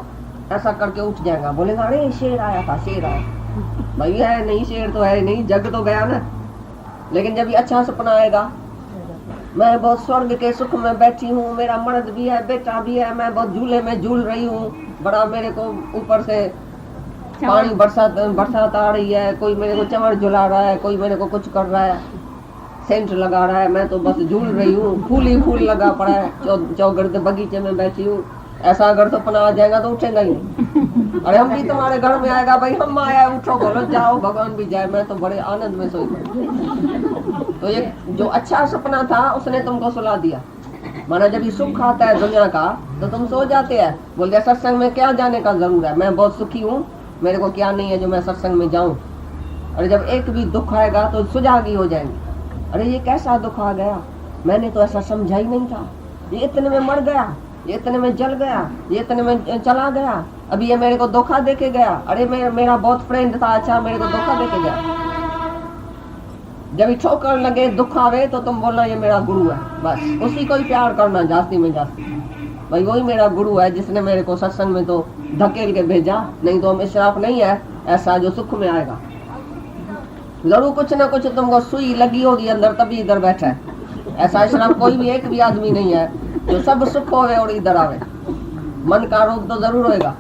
ऐसा करके उठ जाएगा, बोलेगा अरे शेर आया था, शेर आया। भाई है नहीं, शेर तो है नहीं, जग तो गया ना। लेकिन जब ये अच्छा सपना आएगा, मैं बहुत स्वर्ग के सुख में बैठी हूँ, मेरा मर्द भी है, बेटा भी है, मैं बहुत झूले में झूल रही हूँ, बड़ा मेरे को ऊपर से पानी बरसात आ रही है, कोई मेरे को चमड़ झुला रहा है, कोई मेरे को कुछ कर रहा है, सेंट लगा रहा है, मैं तो बस झूल रही हूँ, फूल ही फूल लगा पड़ा है, चौगर्द बगीचे में बैठी हूँ। ऐसा अगर सपना आ जाएगा तो उठेगा ही। अरे हम भी तुम्हारे घर में आएगा, भाई हम आया, उठो, बोलो जाओ, भगवान भी जाए, मैं तो बड़े आनंद में सोई। तो ये जो अच्छा सपना था उसने तुमको सुला दिया। माना जब ये सुख आता है दुनिया का तो तुम सो जाते हैं, बोलते सत्संग में क्या जाने का जरूर है, मैं बहुत सुखी हूँ, मेरे को क्या नहीं है जो मैं सत्संग में जाऊं। और जब एक भी दुख आएगा तो सुजागी हो जाएंगे, अरे ये कैसा दुख आ गया, मैंने तो ऐसा समझा ही नहीं था, ये इतने में मर गया, ये इतने में जल गया, ये इतने में चला गया, अभी ये मेरे को धोखा देके गया, अरे मेरा बहुत फ्रेंड था, अच्छा मेरे को धोखा देके गया। जब ठोकर लगे, दुख आवे तो तुम बोलना ये मेरा गुरु है, बस उसी को ही प्यार करना जास्ती में जास्ती, भाई वही मेरा गुरु है जिसने मेरे को सत्संग में तो धकेल के भेजा, नहीं तो हम इशराफ नहीं है ऐसा जो सुख में आएगा। जरूर कुछ ना कुछ तुमको सुई लगी होगी अंदर, तभी इधर बैठा है। ऐसा इशराफ कोई भी एक भी आदमी नहीं है जो सब सुख होवे और इधर आवे। मन का रोग तो जरूर होएगा,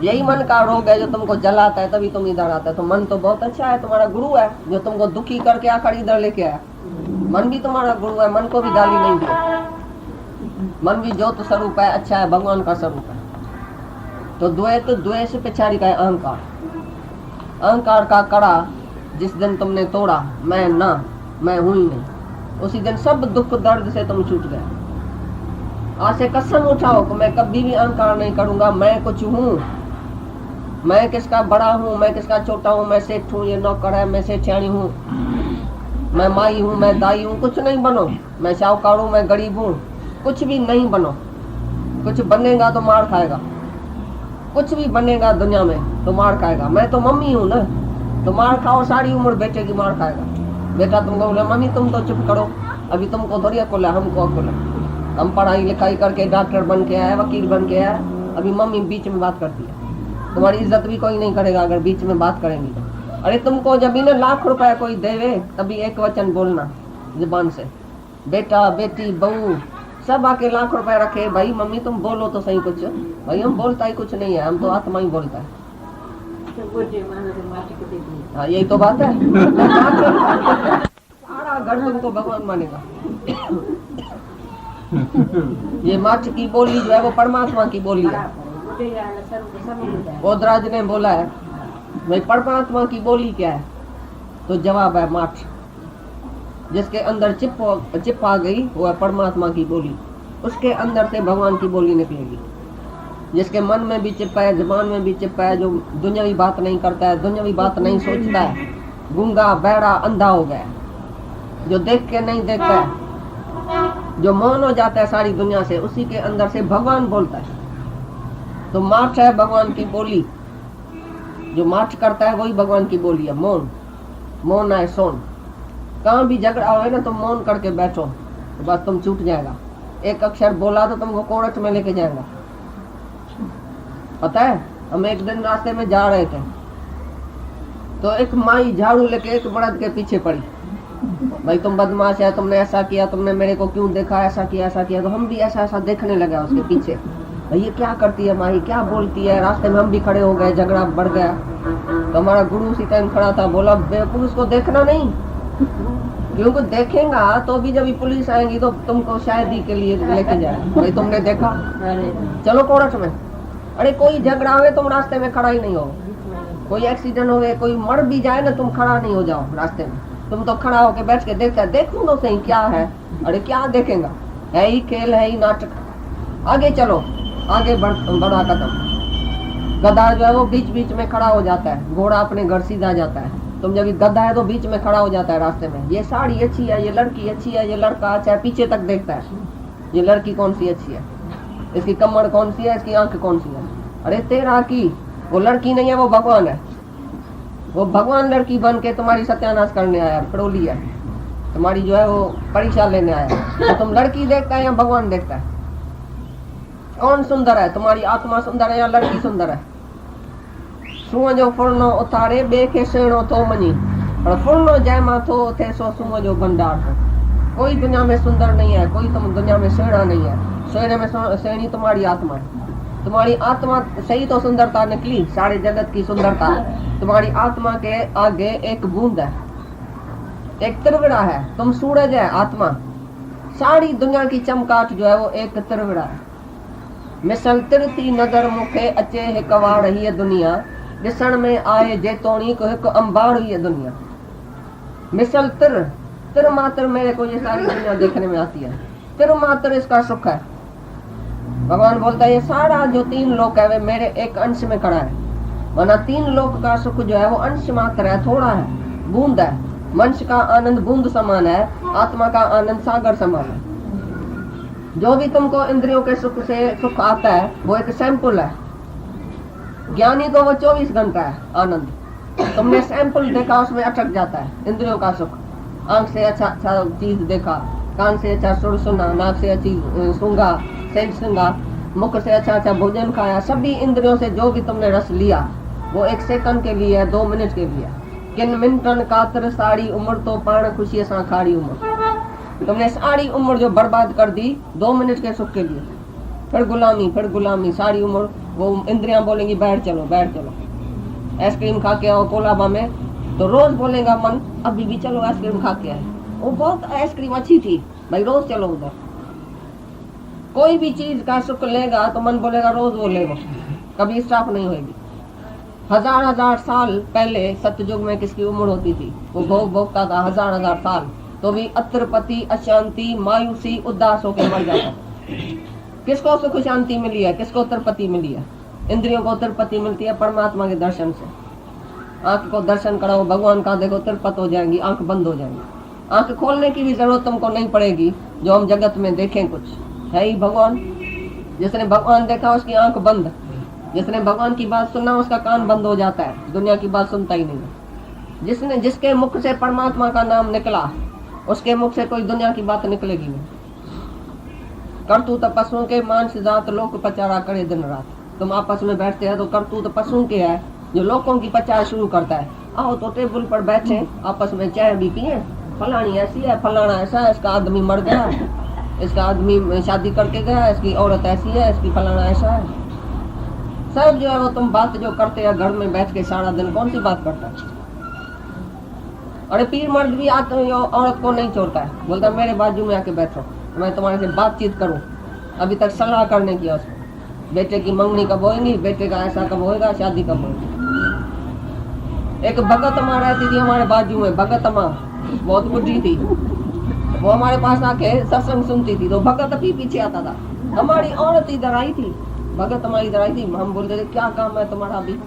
यही मन का रोग है जो तुमको जलाता है, तभी तुम इधर आता है। तो मन तो बहुत अच्छा है, तुम्हारा गुरु है जो तुमको दुखी करके आकर इधर लेके आया। मन भी तुम्हारा गुरु है, मन को भी गाली नहीं दो, मन भी ज्योत स्वरूप है, अच्छा है, भगवान का स्वरूप है। तो द्वैत द्वेष पिछाड़ी का है अहंकार। अहंकार का कड़ा जिस दिन तुमने तोड़ा, मैं ना, मैं हूं ही नहीं, उसी दिन सब दुख दर्द से तुम छूट गए। आज से कसम उठाओ कि मैं कभी भी अहंकार नहीं करूंगा, मैं कुछ हूँ, मैं किसका बड़ा हूँ, मैं किसका छोटा हूँ, मैं सेठ हूँ, ये नौकर है, मैं सेठियाणी हूँ, मैं माई हूँ, मैं दाई हूँ, कुछ नहीं बनो। मैं शाहूकार हूँ, मैं गरीब हूँ, कुछ भी नहीं बनो। कुछ बनेगा तो मार खाएगा, कुछ भी बनेगा दुनिया में तो मार खाएगा। मैं तो मम्मी हूँ ना, तो मार खाओ, सारी उम्र बेटे की मार खाएगा। बेटा तुमको बोले मम्मी तुम तो चुप करो, अभी तुमको थोड़ी अकुल है, हमको अकुल है, हम पढ़ाई लिखाई करके डॉक्टर बन के आए, वकील बन के आए, अभी मम्मी बीच में बात करती है। तुम्हारी इज्जत भी कोई नहीं करेगा अगर बीच में बात करेंगी तो। अरे तुमको जब इन्हें लाख रुपया कोई देवे तभी एक वचन बोलना जुबान से, बेटा बेटी बहू सब आके लाख रुपया रखे, भाई मम्मी तुम बोलो तो सही कुछ। भाई हम बोलता ही कुछ नहीं है, हम तो आत्मा ही बोलता है। हाँ यही तो बात है। सारा घर तुमको भगवान मानेगा। ये माच की बोली जो है वो परमात्मा की बोली है। बोधराज ने बोला है भाई परमात्मा की बोली क्या है, तो जवाब है माच। जिसके अंदर चिप आ गई वो है परमात्मा की बोली, उसके अंदर से भगवान की बोली निकलेगी। जिसके मन में भी चिप है, जुबान में भी चिप है, जो दुनियावी बात नहीं करता है, दुनियावी बात नहीं सोचता है, गूंगा बहरा अंधा हो गया, जो देख के नहीं देखता है, जो मौन हो जाता है सारी दुनिया से, उसी के अंदर से भगवान बोलता है। तो माठ है भगवान की बोली, जो माठ करता है वही भगवान की बोली है। मौन, मौन है सोन। कहाँ भी झगड़ा हो ना तो मौन करके बैठो तो बस तुम छूट जाएगा। एक अक्षर बोला तो तुमको कोर्ट में लेके जाएगा। पता है हम एक दिन रास्ते में जा रहे थे तो एक माई झाड़ू लेके एक बड़द के पीछे पड़ी, भाई तुम बदमाश है, तुमने ऐसा किया, तुमने मेरे को क्यों देखा, ऐसा किया ऐसा किया। तो हम भी ऐसा ऐसा देखने लगा उसके पीछे, भाई ये क्या करती है माई, क्या बोलती है। रास्ते में हम भी खड़े हो गए, झगड़ा बढ़ गया। तो हमारा गुरु उसी टाइम खड़ा था, बोला बेवकूफ उसको देखना नहीं, क्योंकि देखेगा तो भी जब पुलिस आएगी तो तुमको शायद ही के लिए लेके जाए। भाई तुमने देखा, चलो कोर्ट में। अरे कोई झगड़ा हुए तुम रास्ते में खड़ा ही नहीं हो, कोई एक्सीडेंट हो गए, कोई मर भी जाए ना तुम खड़ा नहीं हो जाओ रास्ते में, तुम तो खड़ा होके बैठ के देखता है, देखूं तो सही क्या है। अरे क्या देखेगा, है ही खेल, है ही नाटक, आगे चलो, आगे बढ़ा कदम। गधा जो है वो बीच बीच में खड़ा हो जाता है, घोड़ा अपने घर सीधा जाता है। तुम जब गधा है तो बीच में खड़ा हो जाता है रास्ते में, ये साड़ी अच्छी है, ये लड़की अच्छी है, ये लड़का अच्छा है, पीछे तक देखता है, ये लड़की कौन सी अच्छी है, इसकी कमर कौन सी है, इसकी आंख कौन सी है। अरे तेरा की वो लड़की नहीं है, वो भगवान है। वो भगवान लड़की बन के तुम्हारी सत्यानाश करने आया, फड़ोली है तुम्हारी, जो है वो परीक्षा लेने आया। तो तुम लड़की देखता है या भगवान देखता है? कौन सुंदर है, तुम्हारी आत्मा सुंदर है या लड़की सुंदर है? सूअं जो फुरनो उतारे ॿिए खे सुहिणो थो मञी, पर फुरनो जंहिंमां थो थे सो सूअं जो भंडार थो। कोई दुनिया में सुंदर नहीं है, कोई तुम दुनिया में सुहिणा नहीं है। सुहिणे में सुहिणी तुम्हारी आत्मा है। तुम्हारी आत्मा सही तो सुंदरता निकली, सारे जगत की सुंदरता तुम्हारी आत्मा के आगे एक बूंद है, एक तिरविड़ा है। तुम सूरज है आत्मा, सारी दुनिया की चमकाट जो है वो एक तिरविड़ा है। मिसल तिरती नजर मुखे अचे हिक वार हीअ दुनिया, ॾिसण में आए जेतोणीक हिकु अंबार हीअ दुनिया। मिसल तिर, तिर मात्र मेरे को ये सारी दुनिया देखने में आती है, तिर मात्र इसका सुख है। भगवान बोलता है ये सारा जो तीन लोक है वे मेरे एक अंश में खड़ा है। वरना तीन लोक का सुख जो है वो अंश मात्र है, थोड़ा है, बूंद है। मनुष्य का आनंद बूंद समान है, आत्मा का आनंद सागर समान है। जो भी तुमको इंद्रियों के सुख से सुख आता है वो एक सैंपल है। ज्ञानी को वो 24 घंटा है आनंद। तुमने सैंपल देखा, उसमें अटक जाता है इंद्रियों का सुख। आंख से अच्छा अच्छा चीज देखा, कान से अच्छा सुर सुना, नाक से अच्छी सूंघा, सेंट सूंघा, मुख से अच्छा अच्छा भोजन खाया। सभी इंद्रियों से जो भी तुमने रस लिया वो एक सेकंड के लिए है, 2 मिनट के लिए। किन मिनटन कातर सारी उम्र तो पाण खुशी से खाड़ी उम्र। तुमने सारी उम्र जो बर्बाद कर दी 2 मिनट के सुख के लिए। फिर गुलामी सारी उम्र। वो इंद्रियां बोलेंगी बैठ चलो बैठ चलो, आइसक्रीम खा के आओ कोलाबा में, तो रोज बोलेगा मन अभी भी चलो आइसक्रीम खा के आए, वो बहुत आइसक्रीम अच्छी थी भाई, रोज चलो उधर। कोई भी चीज का सुख लेगा तो मन बोलेगा रोज वो ले लो। कभी स्टॉप नहीं होगी। हजार साल पहले सत्ययुग में किसकी उम्र होती थी? वो भोग भोगता था हजार साल, तो भी अतृपति, अशांति, मायूसी, उदास होकर मर जाता। किसको सुख शांति मिली है? किसको तृपति मिली है? इंद्रियों को तृपति मिलती है परमात्मा के दर्शन से। आंख को दर्शन कराओ भगवान का, देखो तृपत हो जाएंगी, आंख बंद हो जाएंगी। आंख खोलने की भी जरूरत तुमको नहीं पड़ेगी। जो हम जगत में देखें कुछ है ही भगवान। जिसने भगवान देखा उसकी आंख बंद, जिसने भगवान की बात सुना उसका कान बंद हो जाता है, दुनिया की बात सुनता ही नहीं। जिसके मुख से परमात्मा का नाम निकला उसके मुख से कोई दुनिया की बात निकलेगी नहीं। करतूत पशुओं के, मांस जात लोक पचारा करे दिन रात। तुम आपस में बैठते हैं तो करतूत पशुओं के है जो लोगों की पचार शुरू करता है। आओ तो टेबल पर बैठे आपस में चाय भी पिए, फलानी ऐसी है, फलाना ऐसा है, इसका आदमी मर गया, इसका आदमी शादी करके गया, इसकी औरत ऐसी है, इसकी फलाना ऐसा है। सब जो है वो तुम बात जो करते हैं घर में बैठ के सारा दिन, कौन सी बात करता है? अरे पीर मर्द भी औरत को नहीं छोड़ता है, बोलता मेरे बाजू में आके बैठो, मैं तुम्हारे से बातचीत करूं। अभी तक सलाह करने की उसको, बेटे की मंगनी कब होगी, बेटे का ऐसा कब होएगा, शादी कब होगी। एक भगत माँ रहती थी हमारे बाजू में, भगत माँ बहुत बुढ़ी थी, वो हमारे पास आके सत्संग सुनती थी तो भगत भी पीछे आता था। हमारी औरत इधर आई थी, भगत हमारी इधर आई थी, हम बोलते थे क्या काम है तुम्हारा, अभी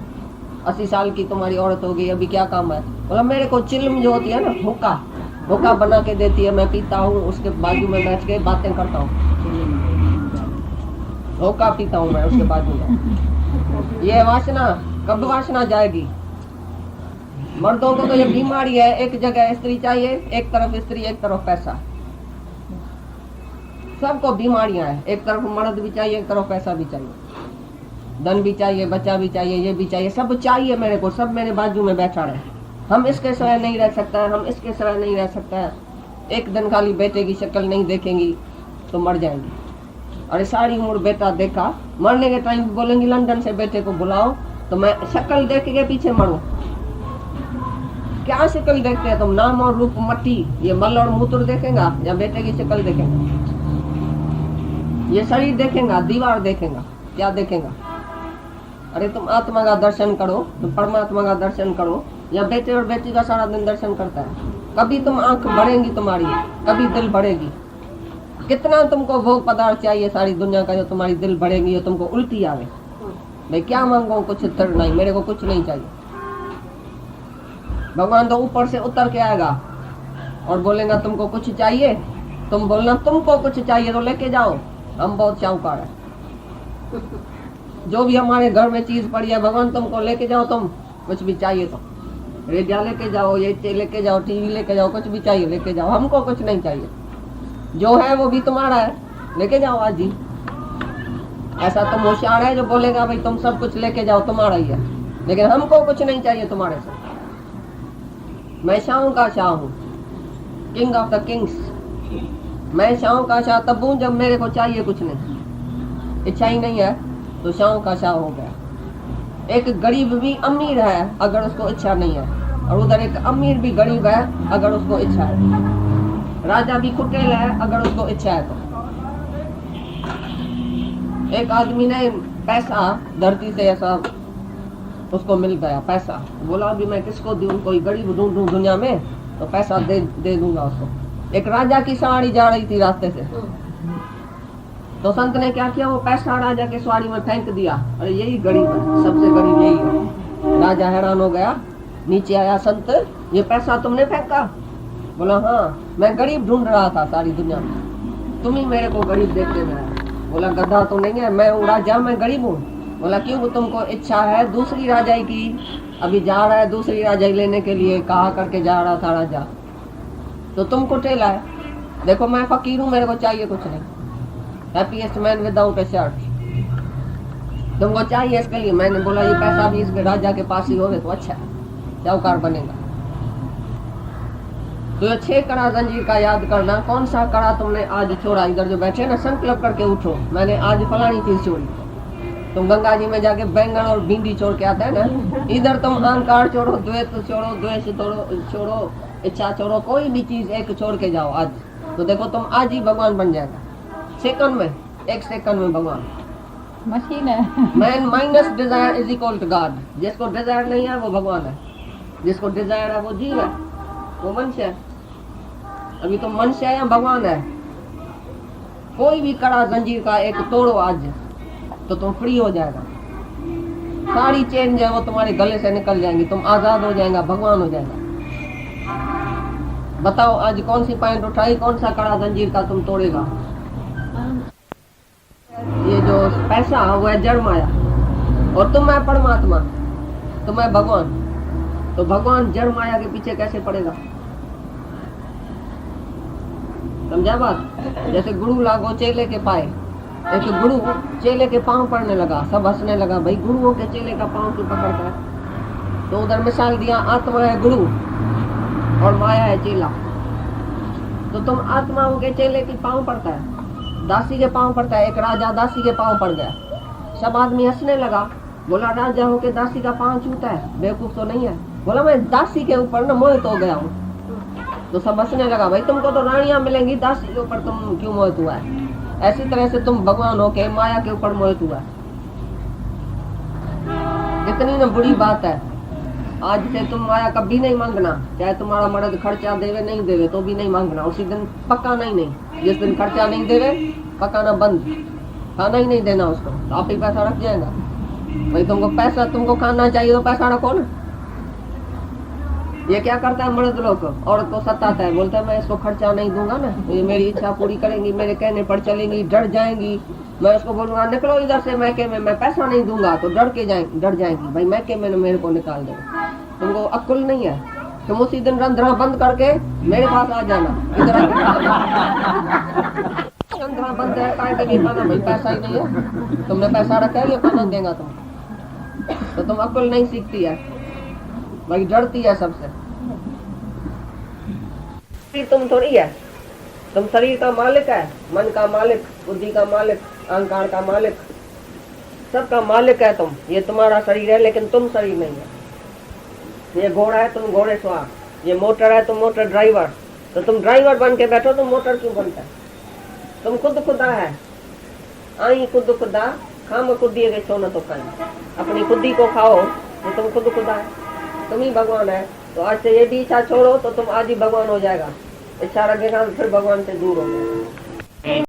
80 साल की तुम्हारी औरत हो गई, अभी क्या काम है? बोला मेरे को चिल्म जो होती है ना, हुक्का बना के देती है, मैं पीता हूँ, उसके बाजू में बैठ के बातें करता हूँ, हुक्का पीता हूँ मैं उसके बाजू में। ये वासना कब वासना जाएगी? मर्दों को तो ये बीमारी है, एक जगह स्त्री चाहिए, एक तरफ स्त्री एक तरफ पैसा। सबको बीमारियां हैं, एक तरफ मर्द भी चाहिए, एक तरफ पैसा भी चाहिए, धन भी चाहिए, बच्चा भी चाहिए, ये भी चाहिए, सब चाहिए मेरे को, सब मेरे बाजू में बैठा रहे। हम इसके सिवाय नहीं रह सकता है, हम इसके सिवाय नहीं रह सकता है। एक दिन खाली बेटे की शक्ल नहीं देखेंगी तो मर जाएंगी। अरे सारी उम्र बेटा देखा, मरने के टाइम बोलेंगी लंदन से बेटे को बुलाओ, तो मैं शक्ल देख के पीछे मरूं। क्या शक्ल देखते हैं तुम? नाम और रूप मट्टी, ये मल और मूत्र देखेगा या बेटे की शक्ल देखेगा? ये शरीर देखेगा, दीवार देखेगा, क्या देखेगा? अरे तुम आत्मा का दर्शन करो, तुम परमात्मा का दर्शन करो, या बेटे और बेटी का सारा दिन दर्शन करता है। कभी तुम आंख भरेंगी तुम्हारी, कभी दिल भरेगी। कितना तुमको भोग पदार्थ चाहिए सारी दुनिया का जो तुम्हारी दिल भरेगी, जो तुमको उल्टी आवे। मैं क्या मांगू? कुछ तर नहीं, मेरे को कुछ नहीं चाहिए। भगवान तो ऊपर से उतर के आएगा और बोलेगा तुमको कुछ चाहिए, तुम बोलना तुमको कुछ चाहिए तो लेके जाओ, हम बहुत शाहूकार है। जो भी हमारे घर में चीज पड़ी है भगवान तुमको लेके जाओ, तुम कुछ भी चाहिए तो रेडिया लेके जाओ, ये लेके जाओ, टीवी लेके जाओ, कुछ भी चाहिए लेके जाओ, हमको कुछ नहीं चाहिए। जो है वो भी तुम्हारा है, लेके जाओ आज ही। ऐसा तुम होशियार है जो बोलेगा भाई तुम सब कुछ लेके जाओ, तुम्हारा ही है, लेकिन हमको कुछ नहीं चाहिए तुम्हारे से। मैं शाहों का शाह हूँ, किंग ऑफ द किंग्स। मैं शाहों का शाह तब हूँ जब मेरे को चाहिए कुछ नहीं, इच्छा ही नहीं है तो शाहों का शाह हो गया। एक गरीब भी अमीर है अगर उसको इच्छा नहीं है, और उधर एक अमीर भी गरीब है अगर उसको इच्छा है। राजा भी कुटेल है अगर उसको इच्छा है तो। एक आदमी ने पैसा धरती से ऐसा उसको मिल गया पैसा, बोला अभी मैं किसको दूं, कोई गरीब ढूंढूं दुनिया में तो पैसा दे दूंगा उसको। एक राजा की सवारी जा रही थी रास्ते से, तो संत ने क्या किया, वो पैसा राजा के सवारी में फेंक दिया। अरे यही गरीब है, सबसे गरीब यही है। राजा हैरान हो गया, नीचे आया संत, ये पैसा तुमने फेंका? बोला हाँ, मैं गरीब ढूंढ रहा था सारी दुनिया में, तुम ही मेरे को गरीब देखते में। बोला गधा तो नहीं है, मैं हूँ राजा, मैं गरीब हूँ। बोला क्यों, तुमको इच्छा है दूसरी राजाई की? अभी जा रहा है दूसरी राजाई लेने के लिए, कहा करके जा रहा था राजा, तो तुमको टेला है। देखो मैं फकीर हूँ, मेरे को चाहिए कुछ नहीं। हैप्पीएस्ट मैन विदाउट ए शर्ट, तुमको चाहिए इसके लिए। मैंने बोला ये पैसा भी इसके राजा के पास ही होवे तो अच्छा है, शाहूकार बनेगा। तो ये 6 कड़ा जंजीर का याद करना, कौन सा कड़ा तुमने आज छोड़ा? इधर जो बैठे ना, संकल्प करके उठो, मैंने आज फलानी चीज छोड़ी। तुम गंगा जी में जाके बैंगन और भिंडी छोड़ के आता है ना, इधर तुम अहंकार छोड़ो, द्वेष छोड़ो, द्वेष छोड़ो, इच्छा छोड़ो, कोई भी चीज एक छोड़ के जाओ आज, तो देखो तुम आज ही भगवान बन जाएगा। सेकंड में, 1 सेकंड में भगवान। मशीन है। Man minus desire is equal to God. जिसको डिजायर नहीं है वो भगवान है, जिसको डिजायर है वो जीव है, वो मनुष्य है। अभी तुम मनुष्य है या भगवान है? कोई भी कड़ा जंजीर का एक तोड़ो आज तो तुम फ्री हो जाएगा। सारी चेन जो है वो तुम्हारे गले से निकल जाएंगी, तुम आजाद हो जाएगा, भगवान हो जाएगा। बताओ आज कौन सी पॉइंट उठाई, कौन सा कड़ा जंजीर का तुम तोड़ेगा? ये जो पैसा वो है जड़ माया, और तुम है परमात्मा, तुम है भगवान। तो भगवान जड़ माया के पीछे कैसे पड़ेगा? समझा बात? जैसे गुरु लागो चेले के पाए, एक गुरु चेले के पांव पड़ने लगा, सब हंसने लगा, भाई गुरुओं के चेले का पांव क्यों पकड़ता है? तो उधर मिसाल दिया, आत्मा है गुरु और माया है चेला। तो तुम आत्माओं के चेले की पांव पड़ता है, दासी के पांव पड़ता है। एक राजा दासी के पांव पड़ गया, सब आदमी हंसने लगा, बोला राजा हो के दासी का पांव छूता है, बेवकूफ तो नहीं है। बोला मैं दासी के ऊपर न मोहित हो गया हूँ। तो सब हंसने लगा, भाई तुमको तो रानियां मिलेंगी, दासी के ऊपर तुम क्यों मोहित हुआ है? ऐसी तरह से तुम भगवान हो के माया के ऊपर मोहित हुआ है। इतनी न बुरी बात है, आज से तुम माया कभी नहीं मांगना, चाहे तुम्हारा मर्द खर्चा देवे नहीं देवे तो भी नहीं मांगना। उसी दिन पक्का नहीं, जिस दिन खर्चा नहीं देवे पकाना बंद, खाना ही नहीं देना उसको, तो आप ही पैसा रख जाएगा। भाई तुमको पैसा, तुमको खाना चाहिए तो पैसा रखो ना। ये क्या करता है मर्द लोग, औरत को सताता है, बोलता है मैं इसको खर्चा नहीं दूंगा ना, ये मेरी इच्छा पूरी करेंगी, मेरे कहने पर चलेंगी, डर जाएंगी। मैं उसको बोलूंगा निकलो इधर से मैके में, मैं पैसा नहीं दूंगा, तो डर जाएंगी, भाई मैके में मेरे को निकाल दो। तुमको अक्ल नहीं है, तुम उसी दिन रंध्रा बंद करके मेरे पास आ जाना। इधर रंध्रा बंद है, काय के लिए खाना? भाई पैसा ही नहीं है, तुमने पैसा रखा है, ये खाना देगा तुम। तो तुम अक्ल नहीं सीखती है भाई, डरती है सबसे। तुम थोड़ी है, तुम शरीर का मालिक है, मन का मालिक, बुद्धि का मालिक, अहंकार का मालिक, सबका मालिक है तुम। ये तुम्हारा शरीर है लेकिन तुम शरीर नहीं है। ये घोड़ा है, तुम घोड़े सवार। ये मोटर है, तुम मोटर ड्राइवर। तो तुम ड्राइवर बन के बैठो, तुम मोटर क्यों बनता है? तुम खुद खुदा है, आई खुद खुदा, खाम खुदी के छो न तो खाई। अपनी खुदी को खाओ तो तुम खुद खुदा है, तुम ही भगवान है। तो आज से ये भी इच्छा छोड़ो तो तुम आज ही भगवान हो जाएगा। इच्छा रखेगा फिर भगवान से दूर हो जाएगा।